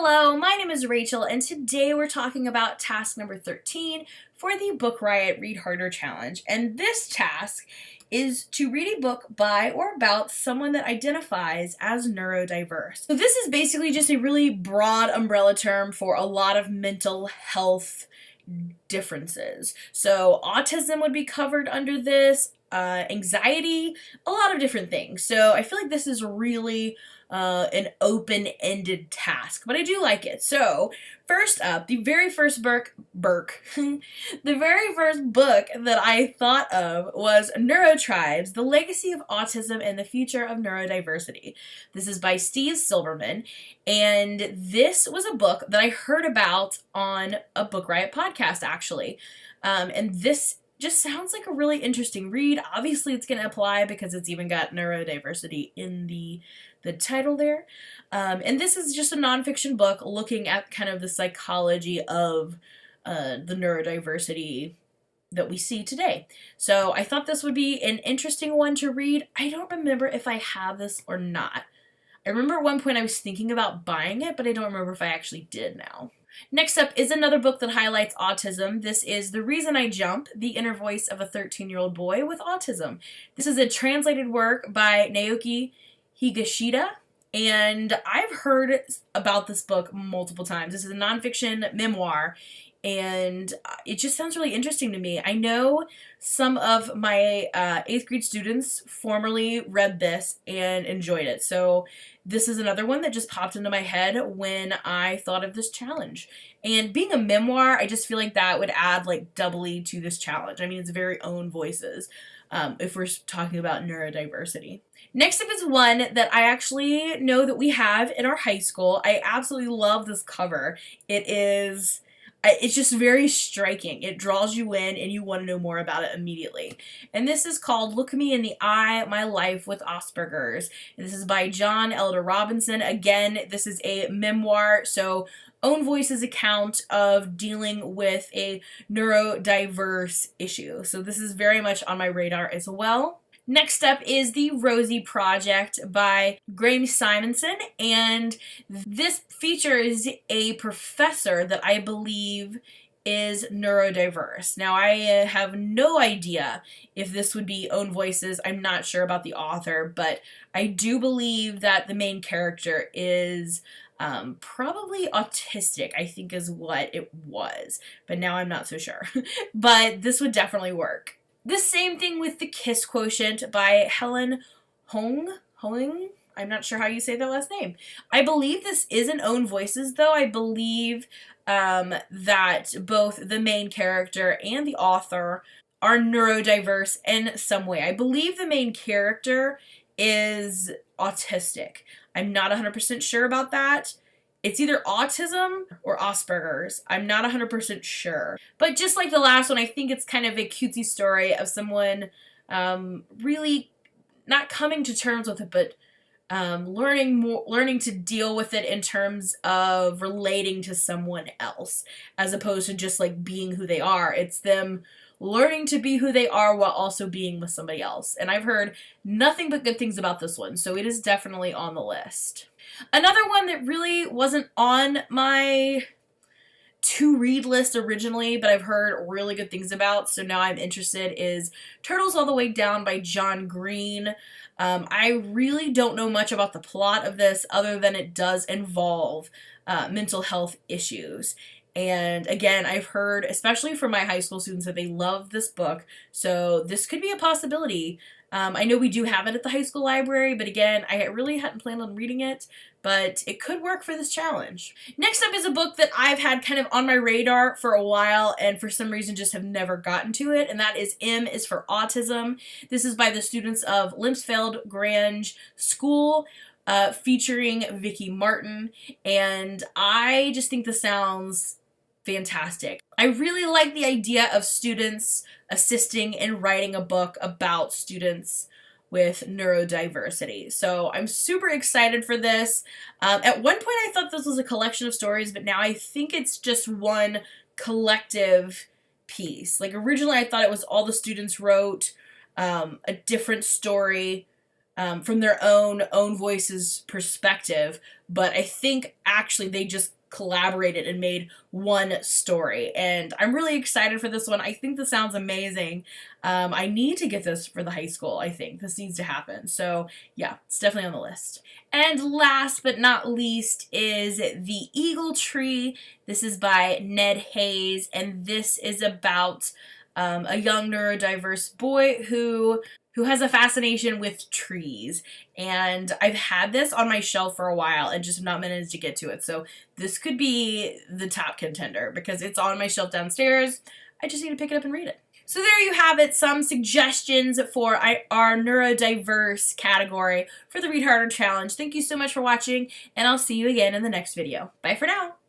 Hello, my name is Rachel, and today we're talking about task number 13 for the Book Riot Read Harder Challenge. And this task is to read a book by or about someone that identifies as neurodiverse. So this is basically just a really broad umbrella term for a lot of mental health differences. So autism would be covered under this, anxiety, a lot of different things. So I feel like this is really an open-ended task, but I do like it. So first up, the very first book that I thought of was Neurotribes: The Legacy of Autism and the Future of Neurodiversity. This is by Steve Silverman, and this was a book that I heard about on a Book Riot podcast, actually. And this just sounds like a really interesting read. Obviously, it's going to apply because it's even got neurodiversity in the title there. And this is just a nonfiction book looking at kind of the psychology of the neurodiversity that we see today. So I thought this would be an interesting one to read. I don't remember if I have this or not. I remember at one point I was thinking about buying it, but I don't remember if I actually did now. Next up is another book that highlights autism. This is The Reason I Jump: The Inner Voice of a 13-Year-Old Boy with Autism. This is a translated work by Naoki Higashida, and I've heard about this book multiple times. This is a nonfiction memoir, and it just sounds really interesting to me. I know some of my 8th grade students formerly read this and enjoyed it, so this is another one that just popped into my head when I thought of this challenge. And being a memoir, I just feel like that would add like doubly to this challenge. I mean, it's very own voices if we're talking about neurodiversity. Next up is one that I actually know that we have in our high school. I absolutely love this cover. It's just very striking. It draws you in and you want to know more about it immediately. And this is called Look Me in the Eye: My Life with Asperger's. And this is by John Elder Robinson. Again, this is a memoir, so own voices account of dealing with a neurodiverse issue. So this is very much on my radar as well. Next up is The Rosie Project by Graeme Simonson, and this features a professor that I believe is neurodiverse. Now, I have no idea if this would be own voices. I'm not sure about the author, but I do believe that the main character is probably autistic, I think is what it was, but now I'm not so sure. But this would definitely work. The same thing with The Kiss Quotient by Helen Hoang. I'm not sure how you say that last name. I believe this isn't own voices, though. I believe that both the main character and the author are neurodiverse in some way. I believe the main character is autistic. I'm not 100% sure about that. It's either autism or Asperger's. I'm not 100% sure. But just like the last one, I think it's kind of a cutesy story of someone really not coming to terms with it, but learning to deal with it in terms of relating to someone else, as opposed to just like being who they are. It's them learning to be who they are while also being with somebody else. And I've heard nothing but good things about this one, so it is definitely on the list. Another one that really wasn't on my to-read list originally, but I've heard really good things about, so now I'm interested, is Turtles All the Way Down by John Green. I really don't know much about the plot of this other than it does involve mental health issues. And again, I've heard, especially from my high school students, that they love this book, so this could be a possibility. I know we do have it at the high school library, but again, I really hadn't planned on reading it, but it could work for this challenge. Next up is a book that I've had kind of on my radar for a while and for some reason just have never gotten to it, and that is M is for Autism. This is by the students of Limpsfield Grange School, featuring Vicky Martin, and I just think this sounds fantastic. I really like the idea of students assisting in writing a book about students with neurodiversity. So I'm super excited for this. At one point I thought this was a collection of stories, but now I think it's just one collective piece. Like originally I thought it was all the students wrote a different story from their own voices perspective, but I think actually they just collaborated and made one story, and I'm really excited for this one. I think this sounds amazing. I need to get this for the high school. I think this needs to happen, so yeah, it's definitely on the list. And last but not least is The Eagle Tree. This is by Ned Hayes, and this is about a young neurodiverse boy who has a fascination with trees. And I've had this on my shelf for a while and just have not managed to get to it. So this could be the top contender because it's on my shelf downstairs. I just need to pick it up and read it. So there you have it, some suggestions for our neurodiverse category for the Read Harder Challenge. Thank you so much for watching, and I'll see you again in the next video. Bye for now.